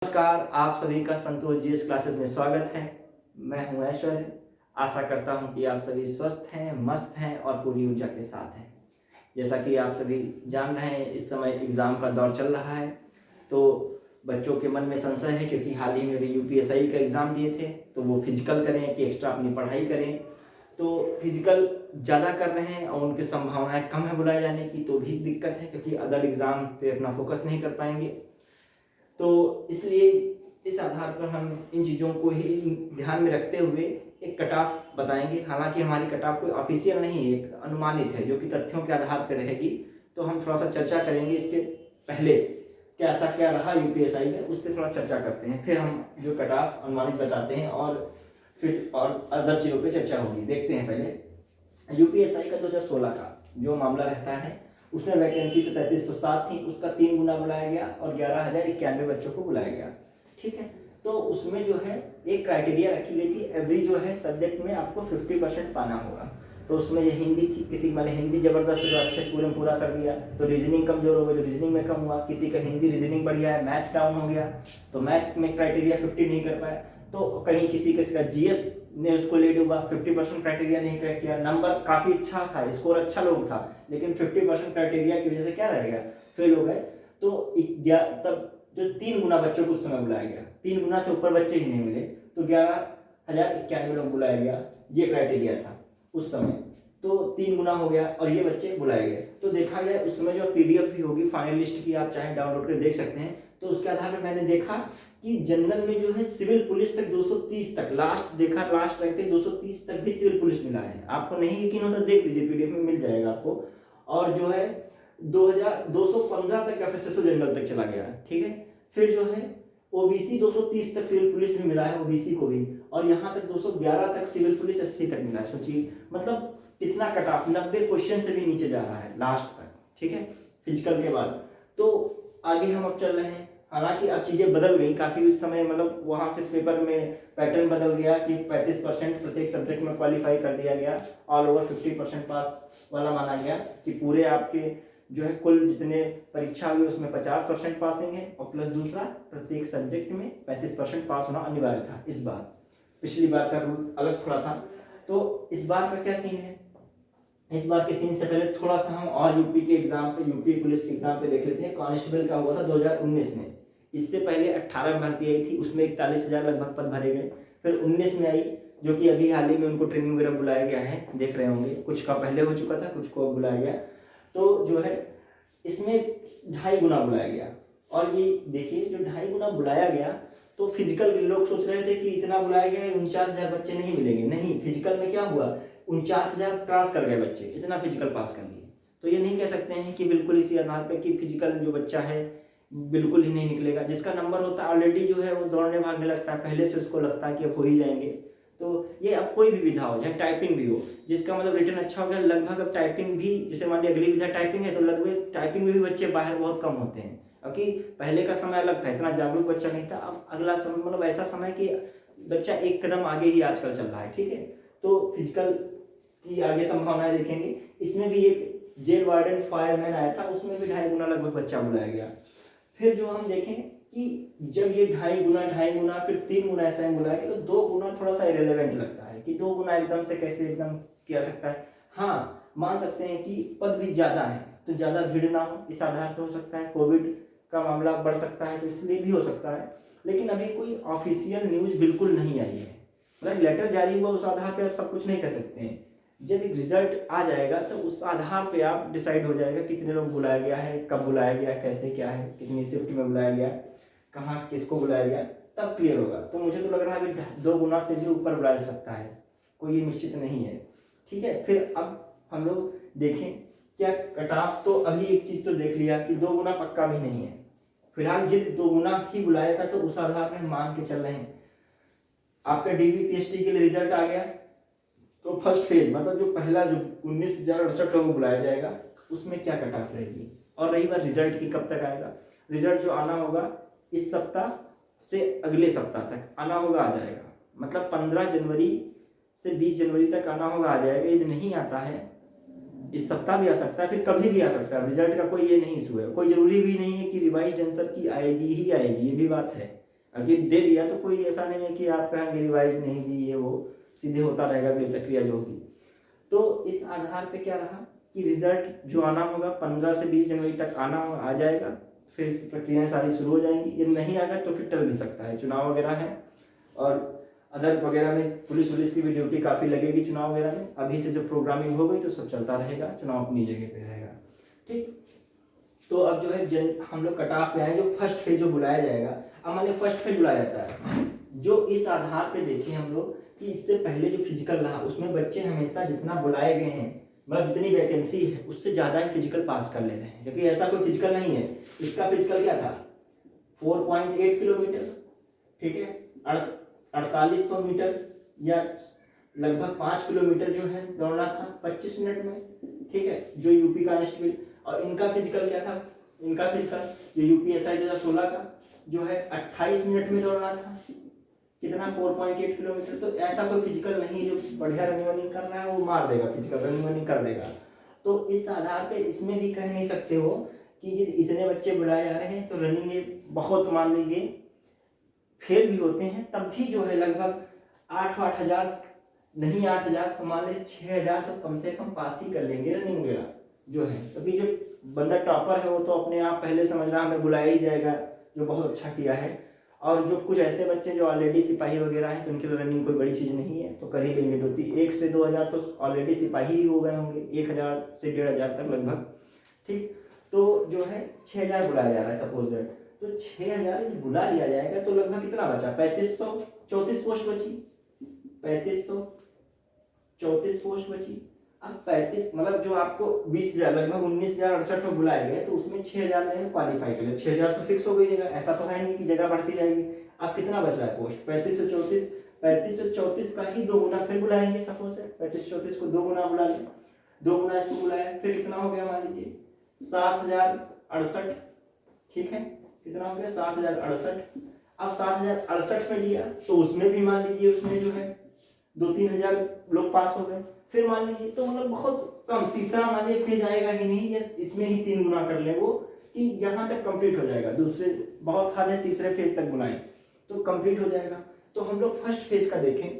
नमस्कार, आप सभी का संतोष जीएस क्लासेस में स्वागत है। मैं हूं ऐश्वर्य। आशा करता हूं कि आप सभी स्वस्थ हैं, मस्त हैं और पूरी ऊर्जा के साथ हैं। जैसा कि आप सभी जान रहे हैं, इस समय एग्ज़ाम का दौर चल रहा है, तो बच्चों के मन में संशय है क्योंकि हाल ही में भी यूपीएसआई का एग्ज़ाम दिए थे, तो वो फिजिकल करें कि एक्स्ट्रा अपनी पढ़ाई करें। तो फिजिकल ज़्यादा कर रहे हैं और उनकी संभावनाएँ कम है बुलाए जाने की, तो भी दिक्कत है क्योंकि अदर एग्ज़ाम पे अपना फोकस नहीं कर पाएंगे। तो इसलिए इस आधार पर हम इन चीज़ों को ही ध्यान में रखते हुए एक कट ऑफ बताएंगे। हालांकि हमारी कट ऑफ कोई ऑफिशियल नहीं है, एक अनुमानित है जो कि तथ्यों के आधार पर रहेगी। तो हम थोड़ा सा चर्चा करेंगे इसके पहले क्या रहा यूपीएसआई में, उस पर थोड़ा चर्चा करते हैं, फिर हम जो कट ऑफ अनुमानित बताते हैं और फिर और अदर चीज़ों पर चर्चा होगी। देखते हैं पहले यूपीएसआई का 2016 का जो मामला रहता है, उसमें वैकेंसी तो 3307 थी, उसका 3 गुना बुलाया गया और 11,091 बच्चों को बुलाया गया। ठीक है, तो उसमें जो है एक क्राइटेरिया रखी गई थी, एवरी जो है सब्जेक्ट में आपको 50% पाना होगा। तो उसमें ये हिंदी थी, किसी मैंने हिंदी जबरदस्त जो अच्छे से पूरा कर दिया तो रीजनिंग कमजोर हो गया, जो रीजनिंग में कम हुआ। किसी का हिंदी रीजनिंग बढ़िया है, मैथ डाउन हो गया तो मैथ में क्राइटेरिया 50 नहीं कर पाया। तो कहीं किसी का जीएस ने उसको ले हुआ, 50% क्राइटेरिया नहीं क्रैक किया। नंबर काफ़ी अच्छा था, स्कोर अच्छा लोग था, लेकिन 50% क्राइटेरिया की वजह से क्या रह गया, फेल हो गए। तो तब जो 3 गुना बच्चों को उस समय बुलाया गया, 3 गुना से ऊपर बच्चे ही नहीं मिले, तो 11,091 लोग बुलाया गया। ये क्राइटेरिया था उस समय, तो 3 गुना हो गया और ये बच्चे बुलाए गए। तो देखा गया उस समय जो पीडीएफ भी होगी फाइनल लिस्ट की, आप चाहे डाउनलोड कर देख सकते हैं। तो उसके आधार पर मैंने देखा कि जनरल में जो है सिविल पुलिस तक 230 तक लास्ट देखा, लास्ट रखते 230 तक भी सिविल पुलिस मिला है। आपको नहीं यकीन हो तो देख लीजिए, पीडीएफ में मिल जाएगा आपको। और जो है 2215 तक एफएसएसओ जनरल तक चला गया। ठीक है, फिर जो है ओबीसी 230 तक सिविल पुलिस भी मिला है, ओबीसी को भी, और यहाँ तक 211 तक सिविल पुलिस 80 तक मिला है। सोचिए मतलब कितना कट ऑफ, 90 क्वेश्चन से भी नीचे जा रहा है लास्ट तक। ठीक है, फिजिकल के बाद। तो आगे हम अब चल रहे हैं, हालांकि अब चीज़ें बदल गई काफ़ी उस समय, मतलब वहाँ से पेपर में पैटर्न बदल गया कि 35% प्रत्येक सब्जेक्ट में क्वालिफाई कर दिया गया, ऑल ओवर 50% पास वाला माना गया कि पूरे आपके जो है कुल जितने परीक्षा हुई उसमें 50% पासिंग है, और प्लस दूसरा प्रत्येक सब्जेक्ट में 35% पास होना अनिवार्य था इस बार। पिछली बार का रूल अलग थोड़ा था। तो इस बार का क्या सीन है, इस बार के सीन से पहले थोड़ा सा हम और यूपी के एग्जाम पे, यूपी पुलिस के एग्जाम पे देख लेते हैं। कांस्टेबल का हुआ था 2019 में, इससे पहले 18 में भर्ती आई थी, उसमें 41,000 लगभग पद भरे गए। फिर 19 में आई, जो कि अभी हाल ही में उनको ट्रेनिंग वगैरह बुलाया गया है, देख रहे होंगे, कुछ का पहले हो चुका था, कुछ को बुलाया गया। तो जो है इसमें 2.5 गुना बुलाया गया। और ये देखिए जो 2.5 गुना बुलाया गया, तो फिजिकल लोग सोच रहे थे कि इतना बुलाया गया 49,000 बच्चे नहीं मिलेंगे। नहीं, फिजिकल में क्या हुआ, 49,000 क्रॉस कर गए बच्चे, इतना फिजिकल पास कर लिए। तो ये नहीं कह सकते हैं कि बिल्कुल इसी आधार पर कि फिजिकल जो बच्चा है बिल्कुल ही नहीं निकलेगा। जिसका नंबर होता है ऑलरेडी जो है वो दौड़ने भागने लगता है, पहले से उसको लगता है कि अब हो ही जाएंगे। तो ये अब कोई भी विधा हो, चाहे टाइपिंग भी हो, जिसका मतलब रिटर्न अच्छा हो गया, लगभग अब टाइपिंग भी, जैसे मान लिया अगली विधा टाइपिंग है तो लगभग टाइपिंग में भी बच्चे बाहर बहुत कम होते हैं, क्योंकि पहले का समय अलग था, इतना जागरूक बच्चा नहीं था। अब अगला समय मतलब ऐसा समय कि बच्चा एक कदम आगे ही आजकल चल रहा है। ठीक है, तो फिजिकल की आगे संभावनाएं देखेंगे। इसमें भी एक जेल वार्डन फायरमैन आया था, उसमें भी 2.5 गुना लगभग बच्चा बुलाया गया। फिर जो हम देखें कि जब ये 2.5 गुना फिर 3 गुना ऐसा ही बुलाया, तो 2 गुना थोड़ा सा इरेलेवेंट लगता है कि 2 गुना एकदम से कैसे एकदम किया सकता है। हाँ, मान सकते हैं कि पद भी ज़्यादा है तो ज़्यादा भीड़ ना हो, इस आधार पर हो सकता है। कोविड का मामला बढ़ सकता है तो इसलिए भी हो सकता है, लेकिन अभी कोई ऑफिशियल न्यूज़ बिल्कुल नहीं आई है। मतलब लेटर जारी हुआ, उस आधार पर आप सब कुछ नहीं कर सकते हैं। जब एक रिजल्ट आ जाएगा तो उस आधार पे आप डिसाइड हो जाएगा कितने लोग बुलाया गया है, कब बुलाया गया, कैसे क्या है, कितनी शिफ्ट में बुलाया गया, कहाँ किसको बुलाया गया, तब क्लियर होगा। तो मुझे तो लग रहा है अभी 2 गुना से भी ऊपर बुलाया जा सकता है, कोई ये निश्चित नहीं है। ठीक है, फिर अब हम लोग देखें क्या कट ऑफ। तो अभी एक चीज़ तो देख लिया कि 2 गुना पक्का भी नहीं है, फिलहाल ये 2 गुना ही बुलाया था, तो उस आधार पर मान के चल रहे हैं। आपका डीबी पीएचडी के लिए रिजल्ट आ गया, तो फर्स्ट फेज मतलब जो पहला जो 19,068 लोगों को बुलाया जाएगा उसमें क्या कट ऑफ रहेगी। और रही बात रिजल्ट की कब तक आएगा, रिजल्ट जो आना होगा इस सप्ताह से अगले सप्ताह तक आना होगा, आ जाएगा। मतलब 15 जनवरी से 20 जनवरी तक आना होगा, आ जाएगा। यदि नहीं आता है इस सप्ताह भी आ सकता है, फिर कभी भी आ सकता है। रिजल्ट का कोई ये नहीं इशू है, कोई जरूरी भी नहीं है कि रिवाइज्ड आंसर की आएगी ही आएगी, ये भी बात है। अगर दे दिया तो कोई ऐसा नहीं है कि आप कहेंगे रिवाइज नहीं दी, ये वो सीधे होता रहेगा अगली प्रक्रिया जो होगी। तो इस आधार पे क्या रहा कि रिजल्ट जो आना होगा 15 से 20 जनवरी तक आ जाएगा, फिर इस प्रक्रियाएं सारी शुरू हो जाएंगी। ये नहीं आ गया तो फिर टल भी सकता है, चुनाव वगैरह है और अदर वगैरह में पुलिस की भी ड्यूटी काफ़ी लगेगी चुनाव वगैरह में। अभी से जो प्रोग्रामिंग हो गई तो सब चलता रहेगा, चुनाव अपनी जगह पे रहेगा। ठीक, तो अब जो है हम लोग कट ऑफ पे आए, जो फर्स्ट फेज जो बुलाया जाएगा। अब मान लो फर्स्ट फेज बुलाया जाता है, जो इस आधार पे देखें हम लोग कि इससे पहले जो फिजिकल रहा उसमें बच्चे हमेशा जितना बुलाए गए हैं, मतलब जितनी वैकेंसी है उससे ज़्यादा ही फिजिकल पास कर ले रहे हैं, क्योंकि ऐसा कोई फिजिकल नहीं है। इसका फिजिकल क्या था 4.8 किलोमीटर, ठीक है, 4800 मीटर या लगभग 5 किलोमीटर जो है दौड़ना था 25 मिनट में, ठीक है, जो यूपी कांस्टेबल। और इनका फिजिकल क्या था, इनका फिजिकल जो यूपीएसआई 2016 का जो है 28 मिनट में दौड़ना था, कितना 4.8 किलोमीटर। तो ऐसा कोई फिजिकल नहीं जो बढ़िया रनिंग कर रहा है वो मार देगा, फिजिकल रनिंग कर देगा। तो इस आधार पे इसमें भी कह नहीं सकते हो कि इतने बच्चे बुलाए जा रहे हैं तो रनिंग ये बहुत मान लीजिए फेल भी होते हैं, तब भी जो है लगभग 8,000 नहीं 8,000 तो मान लीजिए 6,000 तो कम से कम पास ही कर लेंगे रनिंग वगैरह जो है, क्योंकि जो बंदा टॉपर है वो तो अपने आप पहले समझ रहा हमें बुलाया ही जाएगा, जो बहुत अच्छा किया है। और जो कुछ ऐसे बच्चे जो ऑलरेडी सिपाही वगैरह हैं तो उनके लिए रनिंग कोई बड़ी चीज़ नहीं है, तो कर ही लेंगे 1 से 2,000 तो ऑलरेडी सिपाही ही हो गए होंगे, 1,000 से 1,500 तक लगभग। ठीक, तो जो है 6,000 बुलाया जा रहा है सपोज दैट, तो 6,000 बुला लिया जाएगा तो लगभग कितना बचा 3534 पोस्ट बची, 3534 पोस्ट बची। अब 35 मतलब जो आपको 20,000 लगभग 19,068 में बुलाए गए तो उसमें 6,000 ने क्वालिफाई कर लिया, 6,000 तो फिक्स हो गई जगह, ऐसा तो है नहीं कि जगह बढ़ती रहेगी। अब कितना बच रहा है पोस्ट 3534 का ही 2 गुना फिर बुलाएंगे, सपोज 3534 को 2 गुना बुला लें, 2 गुना इसको बुलाया फिर कितना हो गया मान लीजिए 7,068, ठीक है, कितना हो गया 7,068। अब 7,068 में लिया तो उसमें भी मान लीजिए उसमें जो है 2-3 हजार लोग पास हो गए, फिर मान लीजिए तो मतलब बहुत कम, तीसरा मान लीजिए फेज आएगा ही नहीं, या इसमें ही 3 गुना कर ले वो कि यहाँ तक कंप्लीट हो जाएगा, दूसरे बहुत हद है तीसरे फेज तक बुलाएं तो कंप्लीट हो जाएगा। तो हम लोग फर्स्ट फेज का देखें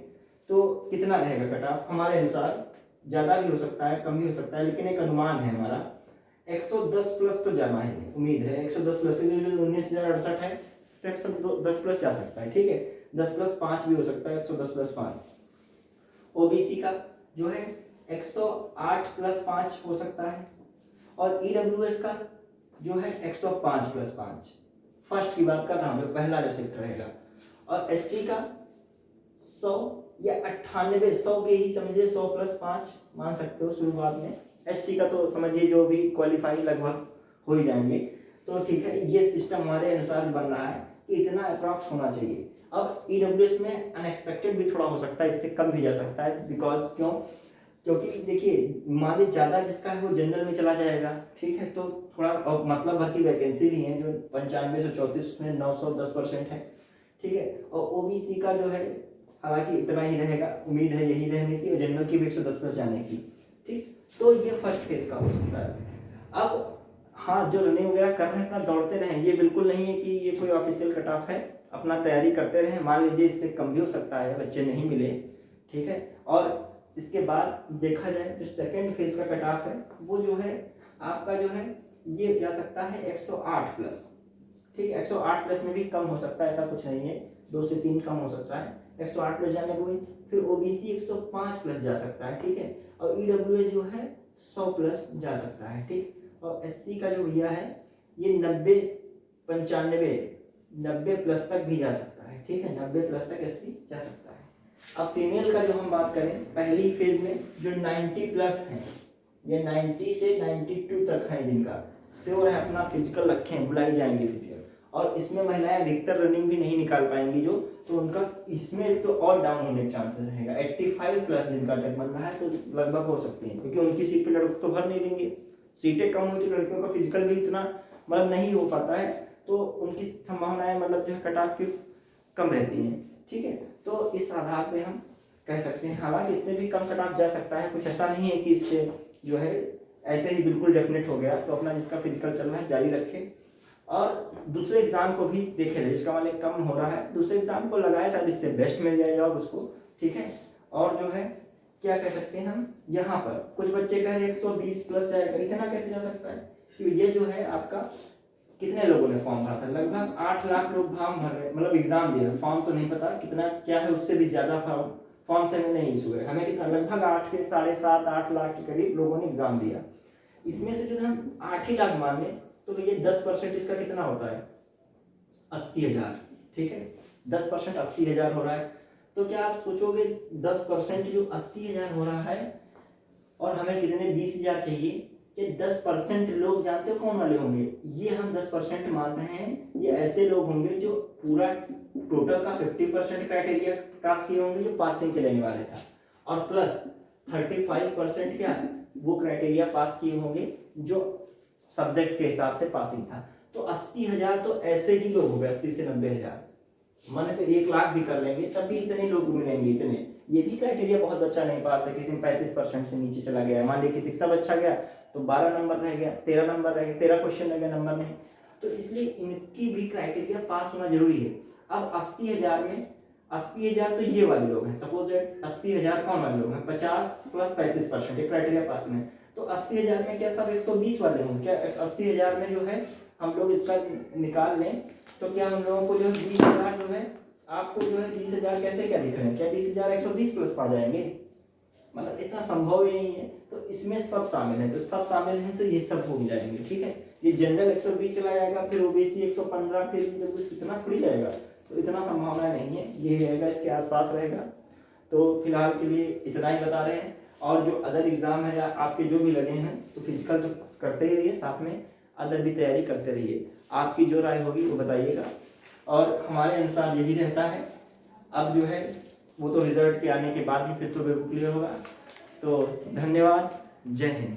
तो कितना रहेगा कट ऑफ, हमारे अनुसार ज़्यादा भी हो सकता है कम भी हो सकता है, लेकिन एक अनुमान है हमारा 110 प्लस तो जाना है, उम्मीद है 110 प्लस, 19,068 है तो 110 प्लस जा सकता है, ठीक है, 10 प्लस 5 भी हो सकता है, 110 प्लस 5। ओबीसी का जो है 108 प्लस 5 हो सकता है, और ईडब्ल्यूएस का जो है 105 प्लस 5, फर्स्ट की बात कर रहा हूँ, पहला जो शिफ्ट रहेगा। और एससी का 100 या 98, 100 के ही समझिए, 100 प्लस 5 मान सकते हो शुरुआत में। एसटी का तो समझिए जो भी क्वालिफाई लगभग हो ही जाएंगे, तो ठीक है, ये सिस्टम हमारे अनुसार बन रहा है कि इतना अप्रॉक्स होना चाहिए। अब ईडब्ल्यूएस में अनएक्सपेक्टेड भी थोड़ा हो सकता है, इससे कम भी जा सकता है, बिकॉज क्योंकि देखिए मान लीजिए ज़्यादा जिसका है वो जनरल में चला जाएगा, ठीक है, तो थोड़ा मतलब भर की वैकेंसी भी है जो 95 से 34 उसमें 910% है, ठीक है, और ओबीसी का जो है हालांकि इतना ही रहेगा, उम्मीद है यही रहने की, और जनरल की भी 110 प्लस जाने की, ठीक। तो ये फर्स्ट फेज का हो सकता है। अब हाँ, जो रनिंग वगैरह कर रहे हैं अपना दौड़ते रहें, ये बिल्कुल नहीं है कि ये कोई ऑफिशियल कट ऑफ है, अपना तैयारी करते रहें, मान लीजिए इससे कम भी हो सकता है, बच्चे नहीं मिले, ठीक है। और इसके बाद देखा जाए जो सेकेंड फेज का कट ऑफ है वो जो है आपका जो है ये जा सकता है 108 प्लस, ठीक है, 108 प्लस में भी कम हो सकता है, ऐसा कुछ नहीं है, 2 से 3 कम हो सकता है, 108 प्लस जाने को भी। फिर ओबीसी 105 प्लस जा सकता है, ठीक है, और ईडब्ल्यूएस जो है 100 प्लस जा सकता है, ठीक। और एससी का जो भैया है ये 90 95 90 प्लस तक भी जा सकता है, ठीक है, 90 प्लस तक एससी जा सकता है। अब फीमेल का जो हम बात करें पहली फेज में जो 90 प्लस है, ये 90 से 92 तक है जिनका श्योर है अपना फिजिकल रखें, बुलाई जाएंगे फिजिकल। और इसमें महिलाएं अधिकतर रनिंग भी नहीं निकाल पाएंगी जो, तो उनका इसमें तो और डाउन होने के चांसेस रहेगा। 85 प्लस जिनका तक बन रहा है तो लगभग हो सकती है, क्योंकि उनकी सीट पे लड़कों तो भर नहीं देंगे, सीटें कम हुई तो लड़कियों का फिजिकल भी इतना मतलब नहीं हो पाता है, तो उनकी संभावनाएं मतलब जो है कट ऑफ की कम रहती हैं, ठीक है। तो इस आधार पे हम कह सकते हैं, हालांकि इससे भी कम कट ऑफ जा सकता है, कुछ ऐसा नहीं है कि इससे जो है ऐसे ही बिल्कुल डेफिनेट हो गया, तो अपना जिसका फिजिकल चल रहा है जारी रखें। और दूसरे एग्जाम को भी देखे रहे, जिसका मतलब कम हो रहा है दूसरे एग्जाम को लगाए, शायद इससे बेस्ट मिल जाए जॉब उसको, ठीक है। और जो है क्या कह सकते हैं हम, यहाँ पर कुछ बच्चे कह रहे 120 प्लस जाएगा, इतना कैसे जा सकता है, क्योंकि ये जो है आपका कितने लोगों ने फॉर्म भरा था, लगभग 8 लाख लोग फॉर्म भर रहे, मतलब एग्जाम दे रहे, फॉर्म तो नहीं पता कितना क्या है, उससे भी ज्यादा फॉर्म से हमें नहीं इशू है, हमें कितना लगभग 8 के 7.5 8 लाख के करीब लोगों ने एग्जाम दिया। इसमें से जो हम 8 ही लाख मान लें तो ये 10% इसका कितना होता है, 80,000, ठीक है। 10% 80,000 हो रहा है। तो क्या आप सोचोगे 10% जो 80,000 हो रहा है और हमें कितने 20,000 चाहिए, कि 10% लोग जानते हो कौन वाले होंगे, ये हम 10% मान रहे हैं, ये ऐसे लोग होंगे जो पूरा टोटल का 50% क्राइटेरिया क्रॉस किए होंगे, जो पासिंग के लेने वाले था, और प्लस 35% क्या वो क्राइटेरिया पास किए होंगे जो सब्जेक्ट के हिसाब से पासिंग था। तो 80,000 तो ऐसे ही लोग हो गए, 80 से 90,000, माने तो 1 लाख भी कर लेंगे तब भी इतने लोग मिलेंगे, इतने। ये भी क्राइटेरिया बहुत बच्चा नहीं पास है, किसी में 35% से नीचे चला गया है, मान लीजिए किसी सब अच्छा गया तो 12 नंबर रह गया, 13 नंबर रह गया, 13 क्वेश्चन रह गया नंबर में, तो इसलिए इनकी भी क्राइटेरिया पास होना जरूरी है। अब 80,000 में 80,000 तो ये वाले लोग हैं, सपोज 80,000 कौन वाले लोग हैं, 50 प्लस 35% ये क्राइटेरिया पास में, तो 80,000 में क्या सब 120 वाले होंगे क्या, 80,000 में जो है हम लोग इसका निकाल लें तो क्या हम लोगों को जो है 20,000 जो है, आपको जो है 20,000 कैसे क्या दिख रहे हैं, क्या 20,000 120 प्लस पा जाएंगे, मतलब इतना संभव ही नहीं है। तो इसमें सब शामिल है, तो सब शामिल हैं तो ये सब हो जाएंगे, ठीक है। ये जनरल 120 चला जाएगा, फिर ओबीसी 115, फिर इतना थोड़ी जाएगा, तो इतना संभावना नहीं है, ये रहेगा इसके आसपास रहेगा। तो फिलहाल के लिए इतना ही बता रहे हैं, और जो अदर एग्जाम है या आपके जो भी लगे हैं तो फिजिकल तो करते ही रहिए, साथ में अदर भी तैयारी करते रहिए, आपकी जो राय होगी वो बताइएगा, और हमारे अनुसार यही रहता है। अब जो है वो तो रिजल्ट के आने के बाद ही फिर तो बिल्कुल क्लियर होगा। तो धन्यवाद, जय हिंद।